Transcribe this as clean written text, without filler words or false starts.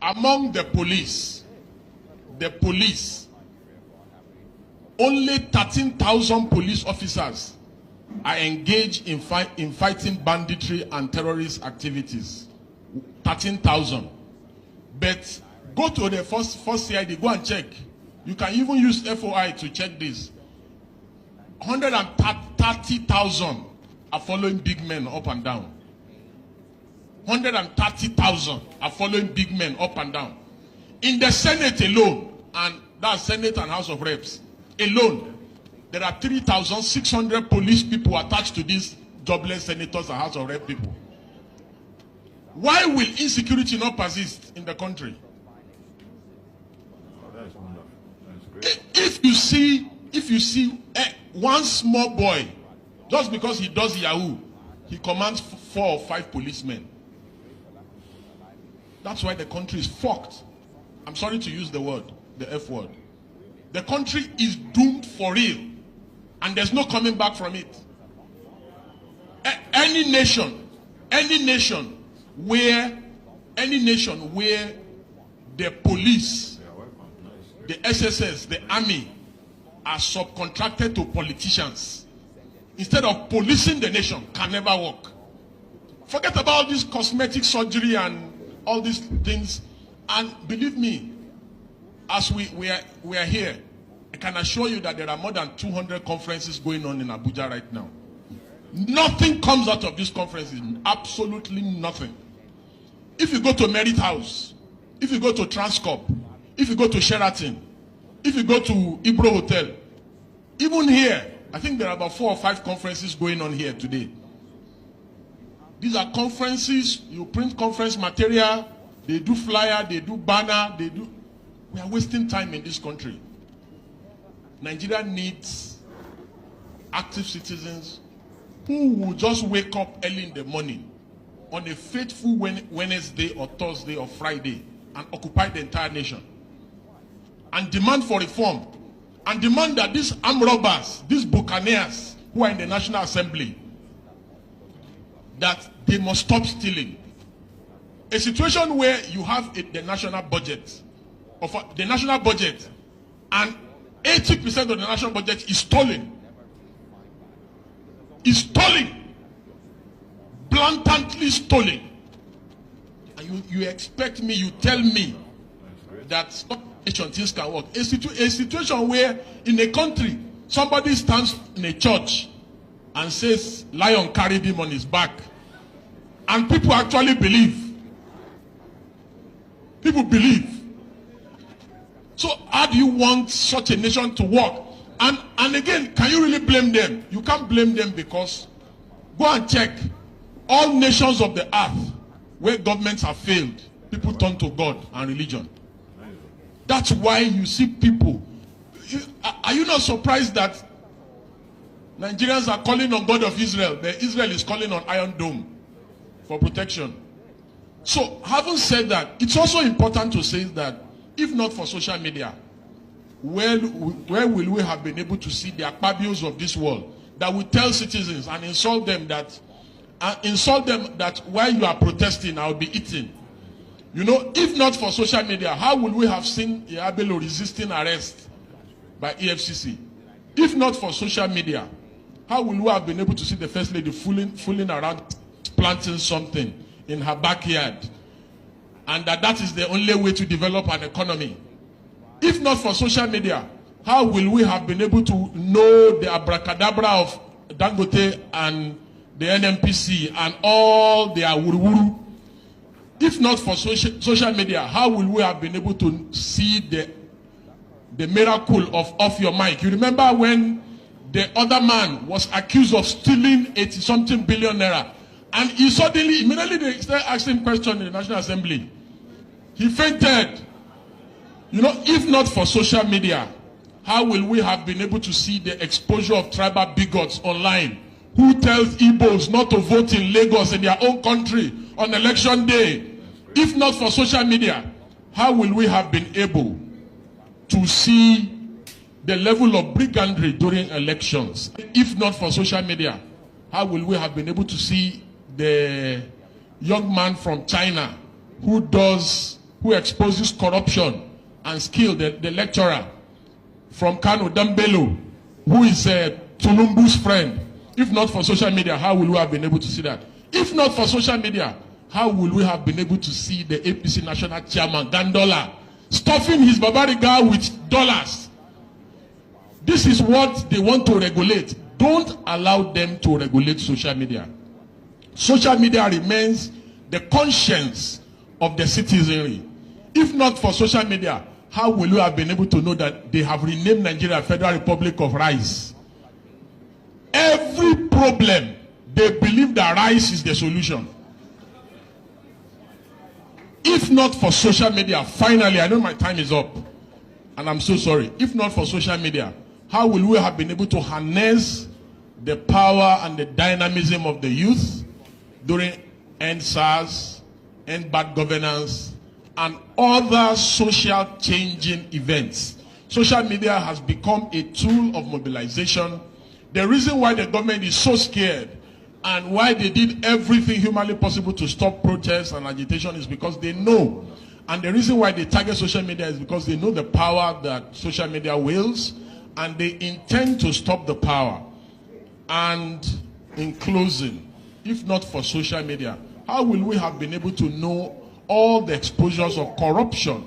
among the police, only 13,000 police officers are engaged in fighting banditry and terrorist activities. 13,000. But go to the first CID, go and check. You can even use FOI to check this. 130,000 are following big men up and down. 130,000 are following big men up and down. In the Senate alone, and that's Senate and House of Reps alone, there are 3,600 police people attached to these jobless senators and House of Rep people. Why will insecurity not persist in the country? That's wonderful. That's great. If you see one small boy, just because he does Yahoo, he commands 4 or 5 policemen. That's why the country is fucked. I'm sorry to use the word, the F word. The country is doomed for real, and there's no coming back from it. Any nation where the police, the SSS, the army are subcontracted to politicians instead of policing the nation can never work. Forget about this cosmetic surgery and all these things. And believe me, as we are here, I can assure you that there are more than 200 conferences going on in Abuja right now. Nothing comes out of these conferences. Absolutely nothing. If you go to Merit House, if you go to Transcorp, if you go to Sheraton, if you go to Ibro Hotel, even here, I think there are about 4 or 5 conferences going on here today. These are conferences, you print conference material, they do flyer, they do banner, we are wasting time in this country. Nigeria needs active citizens who will just wake up early in the morning on a fateful Wednesday or Thursday or Friday and occupy the entire nation and demand for reform and demand that these armed robbers, these buccaneers who are in the National Assembly, that they must stop stealing. A situation where you have the national budget, and 80% of the national budget is stolen. Is stolen. Blatantly stolen. And you expect me, you tell me that things can work. A situation where in a country, somebody stands in a church and says, lion carried him on his back. And people actually believe. People believe. So how do you want such a nation to work? And again, can you really blame them? You can't blame them because go and check all nations of the earth where governments have failed. People turn to God and religion. That's why you see people. Are you not surprised that Nigerians are calling on God of Israel? Israel is calling on Iron Dome for protection. So, having said that, it's also important to say that if not for social media, where will we have been able to see the Akpabios of this world that will tell citizens and insult them that while you are protesting, I will be eaten. You know, if not for social media, how would we have seen Yabelo resisting arrest by EFCC? If not for social media, how would we have been able to see the First Lady fooling around planting something in her backyard, and that is the only way to develop an economy? If not for social media, how will we have been able to know the abracadabra of Dangote and the NNPC and all their wuru-wuru? If not for social media, how will we have been able to see the miracle of Off Your Mic? You remember when the other man was accused of stealing 80-something billion naira, and he immediately they started asking questions in the National Assembly. He fainted. You know, if not for social media, how will we have been able to see the exposure of tribal bigots online who tells Igbos not to vote in Lagos in their own country on election day? If not for social media, how will we have been able to see the level of brigandry during elections? If not for social media, how will we have been able to see the young man from China who who exposes corruption and skill, the lecturer from Kano, Dambelo, who is Tulumbu's friend. If not for social media, how will we have been able to see that? If not for social media, how will we have been able to see the APC national chairman, Gandola, stuffing his Babariga with dollars? This is what they want to regulate. Don't allow them to regulate social media. Social media remains the conscience of the citizenry. If not for social media, how will you have been able to know that they have renamed Nigeria Federal Republic of Rice? Every problem, they believe that rice is the solution. If not for social media, finally, I know my time is up, and I'm so sorry. If not for social media, how will we have been able to harness the power and the dynamism of the youth during End SARS, End Bad Governance, and other social changing events? Social media has become a tool of mobilization. The reason why the government is so scared and why they did everything humanly possible to stop protests and agitation is because they know. And the reason why they target social media is because they know the power that social media wields, and they intend to stop the power. And in closing, if not for social media, how will we have been able to know all the exposures of corruption